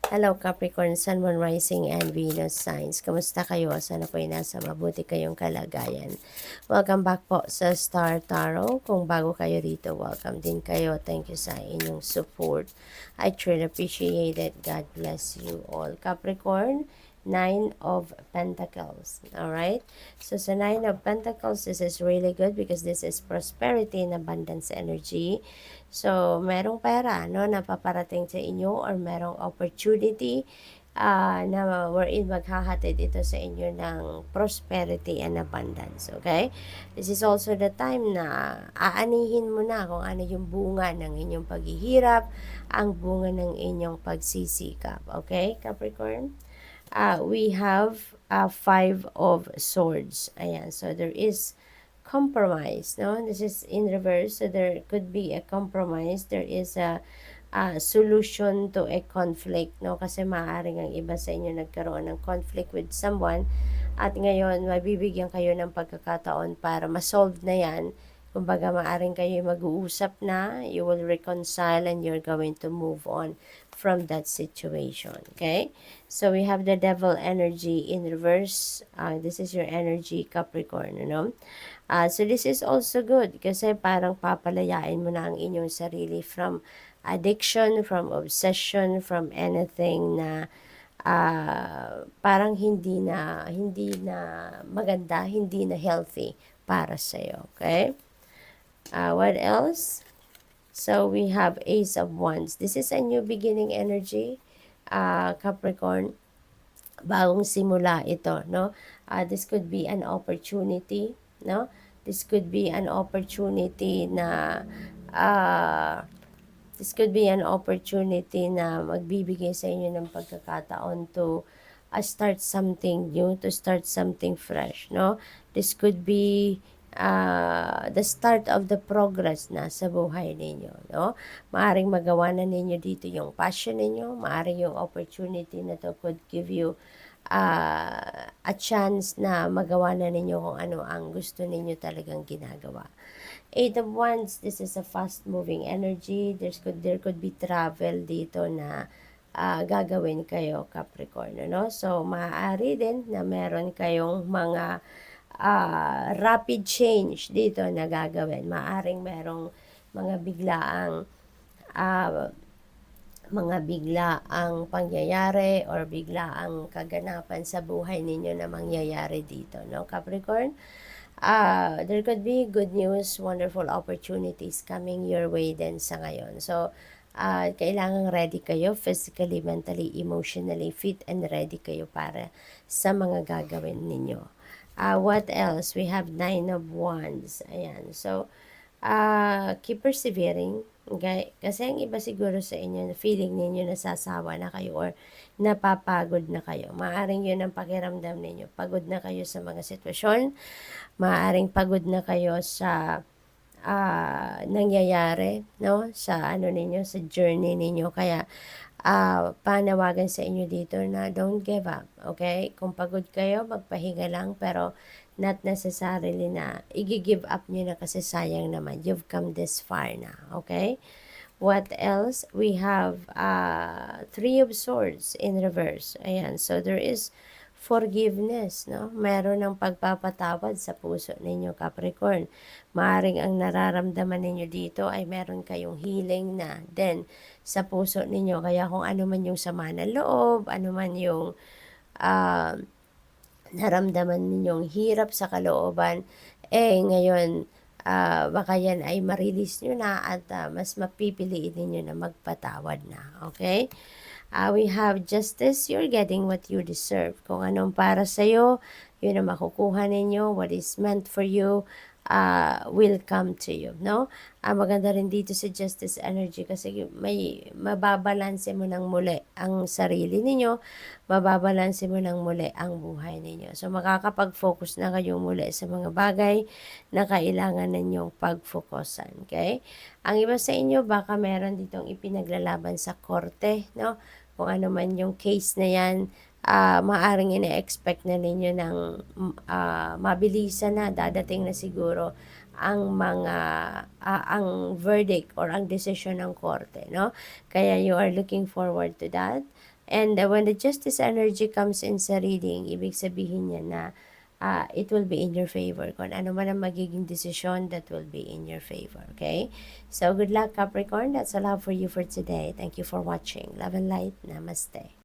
Hello Capricorn, Sun, Moon, Rising, and Venus signs. Kamusta kayo? Sana po ay nasa mabuti kayong kalagayan. Welcome back po sa Star Tarot. Kung bago kayo rito, welcome din kayo. Thank you sa inyong support. I truly appreciate it. God bless you all. Capricorn, Nine of Pentacles. Alright? So sa Nine of Pentacles, this is really good because this is prosperity and abundance energy. So, merong pera, no, na paparating sa inyo or merong opportunity na wherein maghahatid ito sa inyo ng prosperity and abundance, okay? This is also the time na aanihin mo na kung ano yung bunga ng inyong paghihirap, ang bunga ng inyong pagsisikap, okay, Capricorn? We have Five of Swords. Ayan, so there is compromise, no? This is in reverse, so there could be a compromise. There is a solution to a conflict, no? Kasi maaaring ang iba sa inyo nagkaroon ng conflict with someone at ngayon mabibigyan kayo ng pagkakataon para ma-solve na yan. Kumbaga, maaaring kayo mag-uusap na, you will reconcile and you're going to move on from that situation, okay? So, we have the devil energy in reverse. This is your energy, Capricorn, you know? So, this is also good kasi parang papalayain mo na ang inyong sarili from addiction, from obsession, from anything na parang hindi na maganda, hindi na healthy para sa'yo, okay? What else? So, we have Ace of Wands. This is a new beginning energy, Capricorn. Bagong simula ito, no? This could be an opportunity, no? This could be an opportunity na magbibigay sa inyo ng pagkakataon to start something new, to start something fresh, no? This could be the start of the progress na sa buhay ninyo, no? Maaring magawa na ninyo dito yung passion ninyo, maaring yung opportunity na to could give you a chance na magawa na ninyo kung ano ang gusto ninyo talagang ginagawa. Eight of Wands, this is a fast-moving energy. There could be travel dito na gagawin kayo, Capricorn, no? So, maaari din na meron kayong mga rapid change dito na gagawin. Maaring merong mga biglaang pangyayari or biglaang kaganapan sa buhay ninyo na mangyayari dito, no, Capricorn? There could be good news, wonderful opportunities coming your way din sa ngayon. So, kailangang ready kayo physically, mentally, emotionally fit and ready kayo para sa mga gagawin ninyo. What else? We have Nine of Wands. Ayan. So, keep persevering. Okay? Kasi ang iba siguro sa inyo, feeling ninyo nasasawa na kayo or napapagod na kayo. Maaring yun ang pakiramdam ninyo. Pagod na kayo sa mga sitwasyon. Maaring pagod na kayo sa nangyayari, no? Sa ano ninyo, sa journey ninyo. Kaya, panawagan sa inyo dito na don't give up, okay? Kung pagod kayo, magpahinga lang, pero not necessarily na i-give up nyo na kasi sayang naman. You've come this far na, okay? What else? We have Three of Swords in reverse. Ayan, so there is forgiveness, no? Meron ng pagpapatawad sa puso ninyo, Capricorn. Maaring ang nararamdaman ninyo dito ay meron kayong healing na then sa puso ninyo. Kaya kung ano man yung sama ng loob, ano man yung naramdaman ninyong hirap sa kalooban, ngayon, baka yan ay ma-release nyo na at mas mapipiliin ninyo na magpatawad na. Okay? We have justice. You're getting what you deserve. Kung anong para sa'yo, yun ang makukuha ninyo. What is meant for you will come to you, no? Maganda rin dito sa justice energy kasi may mababalanse mo ng muli ang sarili ninyo, mababalanse mo ng muli ang buhay ninyo. So, makakapag-focus na kayo muli sa mga bagay na kailangan ninyong pag-focusan, okay? Ang iba sa inyo, baka meron ditong ipinaglalaban sa korte, no? Kung ano man yung case na yan, maaring ina-expect na ninyo ng mabilisan na, dadating na siguro ang ang verdict or ang decision ng korte, no? Kaya you are looking forward to that. And when the justice energy comes in sa reading, ibig sabihin niya na it will be in your favor. Kung ano man ang magiging desisyon, that will be in your favor. Okay? So, good luck, Capricorn. That's all I have for you for today. Thank you for watching. Love and light. Namaste.